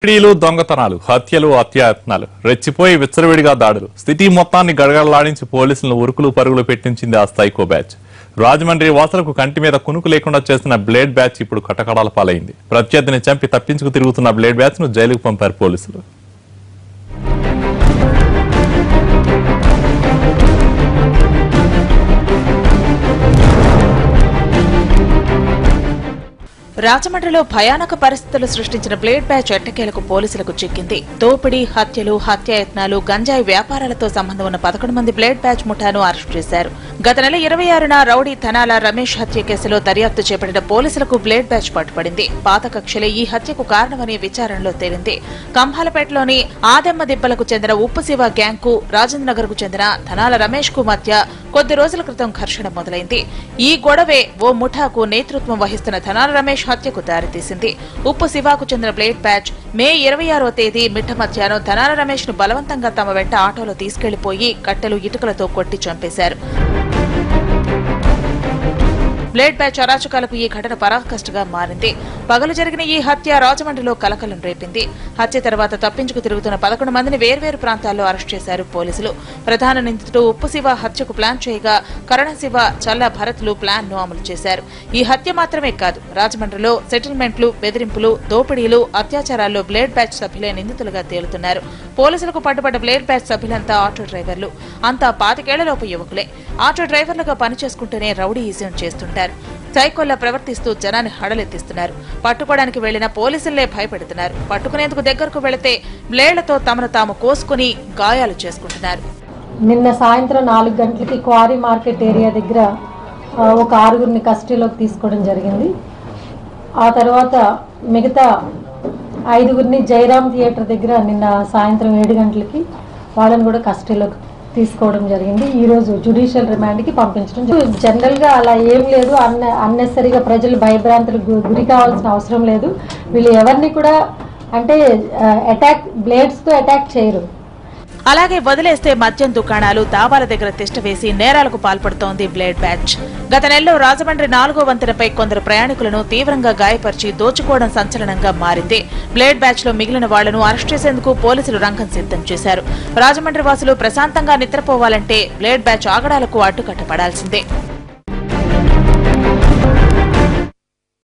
దోపిడీలు, దొంగతనాలు, హత్యలు, అత్యాయత్నాలు, రెచ్చిపోయి విచ్చలవిడిగా దాడులు, స్థితి మొత్తాన్ని గడగడలాడించి పోలీసులను ఉరుకులు పరుగులు పెట్టించింది ఆ సైకో బ్యాచ్. రాజమండ్రి వాసులకు కంటి మీద కునుకు లేకుండా చేసిన బ్లేడ్ బ్యాచ్ ఇప్పుడు కటకడాల పాలైంది. ప్రత్యర్థిని చంపి తప్పించుకు తిరుగుతున్న బ్లేడ్ బ్యాచ్ ను జైలుకు పంపారు పోలీసులు. రాజమండ్రిలో భయానక పరిస్థితులు సృష్టించిన బ్లేడ్ బ్యాచ్ ఎట్టకేలకు పోలీసులకు చిక్కింది. దోపిడీ, హత్యలు, హత్యాయత్నాలు, గంజాయి వ్యాపారాలతో సంబంధం ఉన్న 11 మంది బ్లేడ్ బ్యాచ్ ముఠాను అరెస్టు చేశారు. గత నెల 26న రౌడీ ధనాల రమేష్ హత్య కేసులో దర్యాప్తు చేపట్టిన పోలీసులకు బ్లేడ్ బ్యాచ్ పట్టుపడింది. పాత కక్షలే ఈ హత్యకు కారణమని విచారణలో తేలింది. కంభాలపేటలోని ఆదెమ్మ దిబ్బలకు చెందిన ఉప్పు శివ గ్యాంగ్ కు రాజేంద్రనగర్ కు చెందిన ధనాల రమేష్ కు మధ్య కొద్ది రోజుల క్రితం ఘర్షణ మొదలైంది. ఈ గొడవే ఓ ముఠాకు నేతృత్వం వహిస్తున్న ధనాల రమేష్ హత్యకు దారితీసింది. ఉప్పు శివాకు చెందిన బ్లేడ్ బ్యాచ్ మే 26వ తేదీ మిట్ట మధ్యాహ్నం ధనాల రమేష్ ను బలవంతంగా తమ వెంట ఆటోలో తీసుకెళ్లిపోయి కట్టెలు, ఇటుకలతో కొట్టి చంపేశారు. బ్లేడ్ బ్యాచ్ అరాచకాలకు ఈ ఘటన పరాకాష్ఠగా మారింది. పగలు జరిగిన ఈ హత్య రాజమండ్రిలో కలకలం రేపింది. హత్య తర్వాత తప్పించుకు తిరుగుతున్న 11 మందిని వేర్వేరు ప్రాంతాల్లో అరెస్ట్ చేశారు పోలీసులు. ప్రధాన నిందితుడు ఉప్పు శివ హత్యకు ప్లాన్ చేయగా కరణ శివ, చల్ల భరత్లు ప్లాన్ ను అమలు చేశారు. ఈ హత్య మాత్రమే కాదు, రాజమండ్రిలో సెటిల్మెంట్లు, బెదిరింపులు, దోపిడీలు, అత్యాచారాల్లో బ్లేడ్ బ్యాచ్ సభ్యులే నిందితులుగా తేలుతున్నారు. పోలీసులకు పట్టుబడ్డ బ్లేడ్ బ్యాచ్ సభ్యులంతా ఆటో డ్రైవర్లు. అంతా 25 ఏళ్లలోపు యువకులే. ఆటో డ్రైవర్లుగా పనిచేసుకుంటూనే రౌడీయిజం చేస్తుంటారు. సైకోల్లా ప్రవర్తిస్తూ జనాన్ని హడలెత్తిస్తున్నారు. పట్టుకోవడానికి వెళ్లిన పోలీసులే భయపెడుతున్నారు. పట్టుకునేందుకు దగ్గరకు వెళితే బ్లేడ్లతో తమను తాము కోసుకుని గాయాలు చేసుకుంటున్నారు. నిన్న సాయంత్రం 4 గంటలకి క్వారీ మార్కెట్ ఏరియా దగ్గర ఒక 6గురిని కస్టడీలోకి తీసుకోవడం జరిగింది. ఆ తర్వాత మిగతా 5గురిని జయరామ్ థియేటర్ దగ్గర నిన్న సాయంత్రం 7 గంటలకి వాళ్ళని కూడా కస్టడీలోకి తీసుకోవడం జరిగింది. ఈ రోజు జ్యుడిషియల్ రిమాండ్ కి పంపించడం. జనరల్ గా అలా ఏం లేదు, అన్నెసరిగా ప్రజలు భయభ్రాంతులకు గురి కావాల్సిన అవసరం లేదు. వీళ్ళు ఎవరిని కూడా అంటే బ్లేడ్స్ తో అటాక్ చేయరు. అలాగే వదిలేస్తే మద్యం దుకాణాలు, దాబాల దగ్గర తిష్టవేసి నేరాలకు పాల్పడుతోంది బ్లేడ్ బ్యాచ్. గత నెలలో రాజమండ్రి 4వ వంతెనపై కొందరు ప్రయాణికులను తీవ్రంగా గాయపరిచి దోచుకోవడం సంచలనంగా మారింది. బ్లేడ్ బ్యాచ్ లో మిగిలిన వాళ్లను అరెస్ట్ చేసేందుకు పోలీసులు రంగం సిద్ధం చేశారు. రాజమండ్రి వాసులు ప్రశాంతంగా నిద్రపోవాలంటే బ్లేడ్ బ్యాచ్ ఆగడాలకు అడ్డుకట్టపడాల్సిందే.